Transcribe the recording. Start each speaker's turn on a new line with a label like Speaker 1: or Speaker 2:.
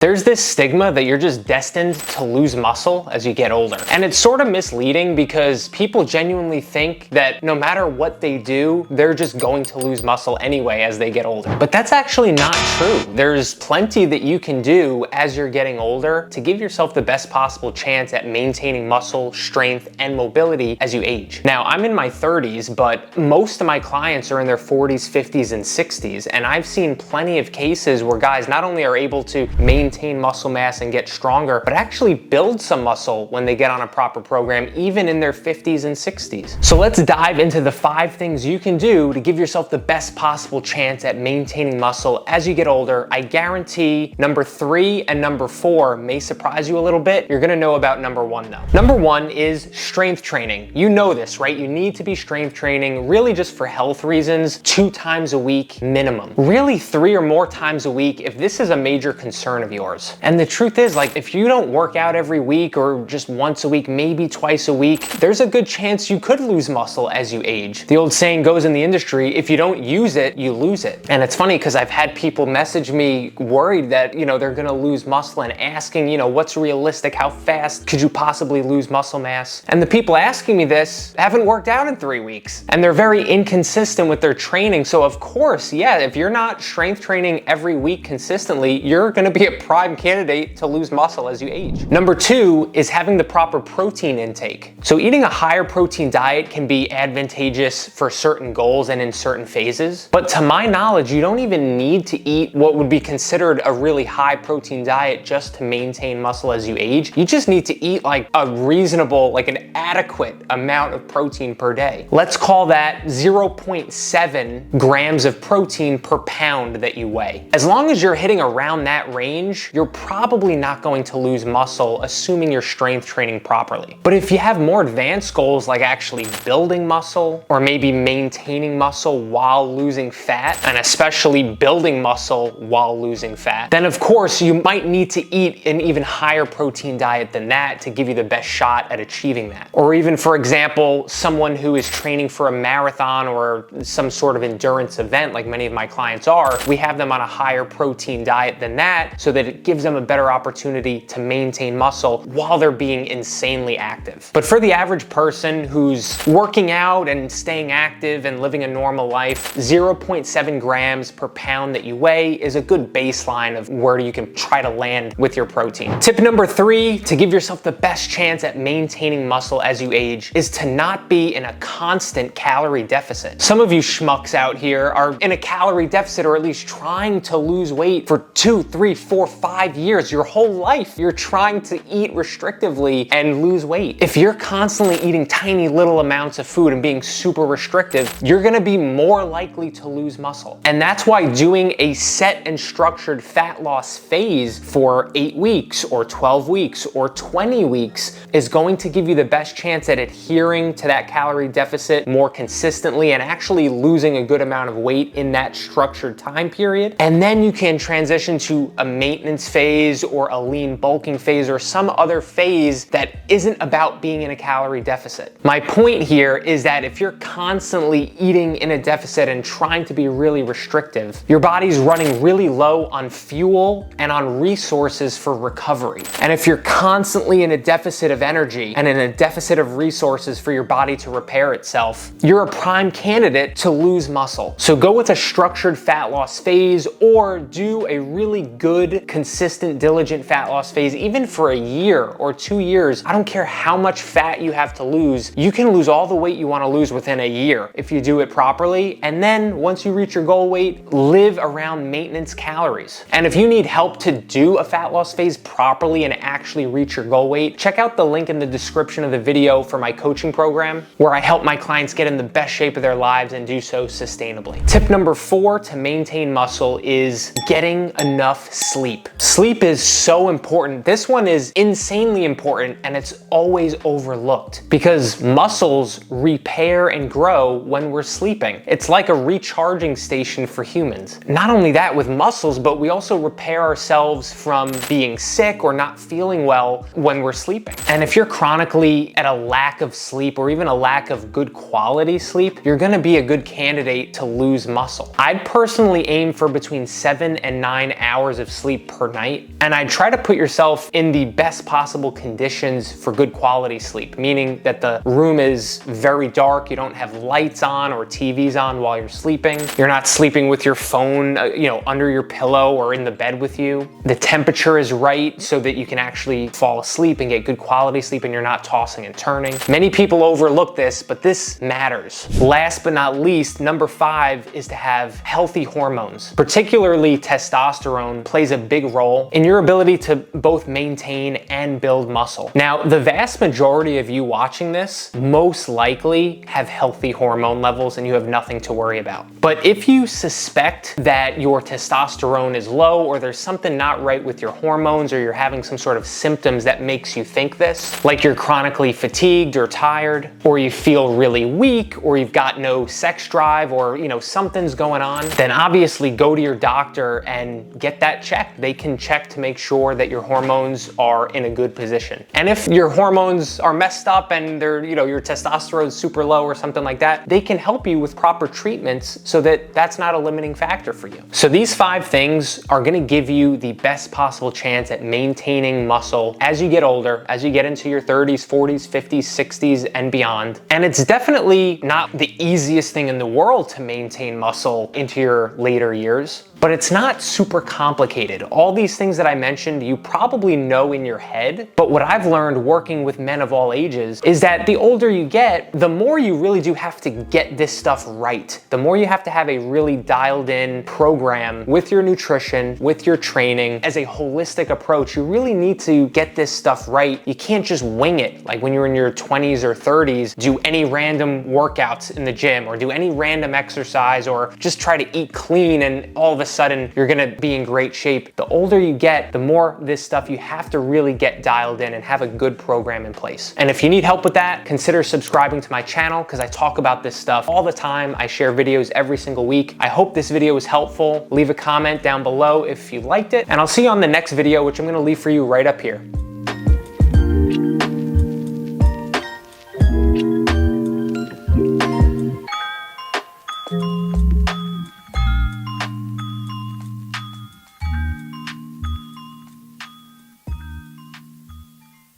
Speaker 1: There's this stigma that you're just destined to lose muscle as you get older. And it's sort of misleading because people genuinely think that no matter what they do, they're just going to lose muscle anyway as they get older. But that's actually not true. There's plenty that you can do as you're getting older to give yourself the best possible chance at maintaining muscle, strength, and mobility as you age. Now, I'm in my 30s, but most of my clients are in their 40s, 50s, and 60s. And I've seen plenty of cases where guys not only are able to maintain muscle mass and get stronger, but actually build some muscle when they get on a proper program, even in their 50s and 60s. So let's dive into the 5 things you can do to give yourself the best possible chance at maintaining muscle as you get older. I guarantee number 3 and number 4 may surprise you a little bit. You're gonna know about number 1 though. Number 1 is strength training. You know this, right? You need to be strength training really just for health reasons, 2 times a week minimum. Really 3 or more times a week if this is a major concern of yours. And the truth is, like, if you don't work out every week or just once a week, maybe twice a week, there's a good chance you could lose muscle as you age. The old saying goes in the industry, if you don't use it, you lose it. And it's funny because I've had people message me worried that, they're gonna lose muscle and asking, what's realistic? How fast could you possibly lose muscle mass? And the people asking me this haven't worked out in 3 weeks. And they're very inconsistent with their training. So of course, yeah, if you're not strength training every week consistently, you're gonna be a prime candidate to lose muscle as you age. Number 2 is having the proper protein intake. So eating a higher protein diet can be advantageous for certain goals and in certain phases. But to my knowledge, you don't even need to eat what would be considered a really high protein diet just to maintain muscle as you age. You just need to eat like a reasonable, like an adequate amount of protein per day. Let's call that 0.7 grams of protein per pound that you weigh. As long as you're hitting around that range, you're probably not going to lose muscle, assuming you're strength training properly. But if you have more advanced goals like actually building muscle or maybe maintaining muscle while losing fat, and especially building muscle while losing fat, then of course you might need to eat an even higher protein diet than that to give you the best shot at achieving that. Or even, for example, someone who is training for a marathon or some sort of endurance event like many of my clients are, we have them on a higher protein diet than that so that it gives them a better opportunity to maintain muscle while they're being insanely active. But for the average person who's working out and staying active and living a normal life, 0.7 grams per pound that you weigh is a good baseline of where you can try to land with your protein. Tip number 3 to give yourself the best chance at maintaining muscle as you age is to not be in a constant calorie deficit. Some of you schmucks out here are in a calorie deficit or at least trying to lose weight for 2, 3, 4, 5 years. Your whole life you're trying to eat restrictively and lose weight. If you're constantly eating tiny little amounts of food and being super restrictive, you're gonna be more likely to lose muscle. And that's why doing a set and structured fat loss phase for 8 weeks or 12 weeks or 20 weeks is going to give you the best chance at adhering to that calorie deficit more consistently and actually losing a good amount of weight in that structured time period. And then you can transition to a maintenance phase or a lean bulking phase or some other phase that isn't about being in a calorie deficit. My point here is that if you're constantly eating in a deficit and trying to be really restrictive, your body's running really low on fuel and on resources for recovery. And if you're constantly in a deficit of energy and in a deficit of resources for your body to repair itself, you're a prime candidate to lose muscle. So go with a structured fat loss phase or do a really good, consistent, diligent fat loss phase, even for a year or 2 years. I don't care how much fat you have to lose. You can lose all the weight you want to lose within a year if you do it properly. And then once you reach your goal weight, live around maintenance calories. And if you need help to do a fat loss phase properly and actually reach your goal weight, check out the link in the description of the video for my coaching program, where I help my clients get in the best shape of their lives and do so sustainably. Tip number 4 to maintain muscle is getting enough sleep. Sleep is so important. This one is insanely important and it's always overlooked because muscles repair and grow when we're sleeping. It's like a recharging station for humans. Not only that with muscles, but we also repair ourselves from being sick or not feeling well when we're sleeping. And if you're chronically at a lack of sleep or even a lack of good quality sleep, you're gonna be a good candidate to lose muscle. I'd personally aim for between 7 and 9 hours of sleep per night. And I'd try to put yourself in the best possible conditions for good quality sleep, meaning that the room is very dark, you don't have lights on or TVs on while you're sleeping. You're not sleeping with your phone, under your pillow or in the bed with you. The temperature is right so that you can actually fall asleep and get good quality sleep and you're not tossing and turning. Many people overlook this, but this matters. Last but not least, number 5 is to have healthy hormones. Particularly testosterone plays a big role in your ability to both maintain and build muscle. Now, the vast majority of you watching this most likely have healthy hormone levels and you have nothing to worry about. But if you suspect that your testosterone is low or there's something not right with your hormones or you're having some sort of symptoms that makes you think this, like you're chronically fatigued or tired, or you feel really weak, or you've got no sex drive, or something's going on, then obviously go to your doctor and get that checked. They can check to make sure that your hormones are in a good position. And if your hormones are messed up and they're, your testosterone's super low or something like that, they can help you with proper treatments so that that's not a limiting factor for you. So these 5 things are gonna give you the best possible chance at maintaining muscle as you get older, as you get into your 30s, 40s, 50s, 60s, and beyond. And it's definitely not the easiest thing in the world to maintain muscle into your later years, but it's not super complicated. All these things that I mentioned, you probably know in your head, but what I've learned working with men of all ages is that the older you get, the more you really do have to get this stuff right. The more you have to have a really dialed in program with your nutrition, with your training, as a holistic approach. You really need to get this stuff right. You can't just wing it. Like when you're in your 20s or 30s, do any random workouts in the gym or do any random exercise or just try to eat clean and all of a sudden you're gonna be in great shape. The older you get, the more this stuff you have to really get dialed in and have a good program in place. And if you need help with that, consider subscribing to my channel because I talk about this stuff all the time. I share videos every single week. I hope this video was helpful. Leave a comment down below if you liked it, and I'll see you on the next video, which I'm gonna leave for you right up here.